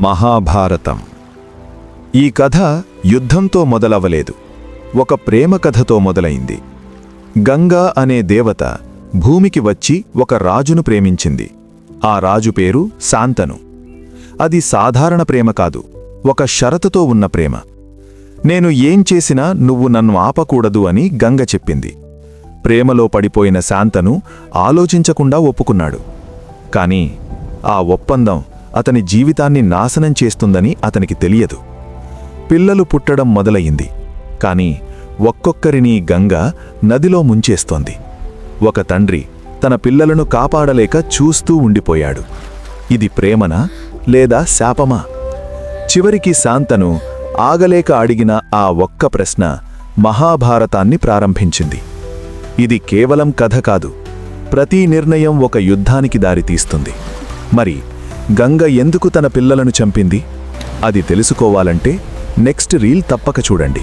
మహాభారతం. ఈ కథ యుద్ధంతో మొదలవలేదు, ఒక ప్రేమ కథతో మొదలైంది. గంగా అనే దేవత భూమికి వచ్చి ఒక రాజును ప్రేమించింది. ఆ రాజు పేరు శాంతను. అది సాధారణ ప్రేమ కాదు, ఒక షరతుతో ఉన్న ప్రేమ. నేను ఏం చేసినా నువ్వు నన్ను ఆపకూడదు అని గంగ చెప్పింది. ప్రేమలో పడిపోయిన శాంతను ఆలోచించకుండా ఒప్పుకున్నాడు. కాని ఆ ఒప్పందం అతని జీవితాన్ని నాశనం చేస్తుందని అతనికి తెలియదు. పిల్లలు పుట్టడం మొదలయింది, కాని ఒక్కొక్కరినీ గంగ నదిలో ముంచేస్తోంది. ఒక తండ్రి తన పిల్లలను కాపాడలేక చూస్తూ ఉండిపోయాడు. ఇది ప్రేమనా లేదా శాపమా? చివరికి శాంతను ఆగలేక అడిగిన ఆ ఒక్క ప్రశ్న మహాభారతాన్ని ప్రారంభించింది. ఇది కేవలం కథ కాదు, ప్రతి నిర్ణయం ఒక యుద్ధానికి దారితీస్తుంది. మరి గంగ ఎందుకు తన పిల్లలను చంపింది? అది తెలుసుకోవాలంటే నెక్స్ట్ రీల్ తప్పక చూడండి.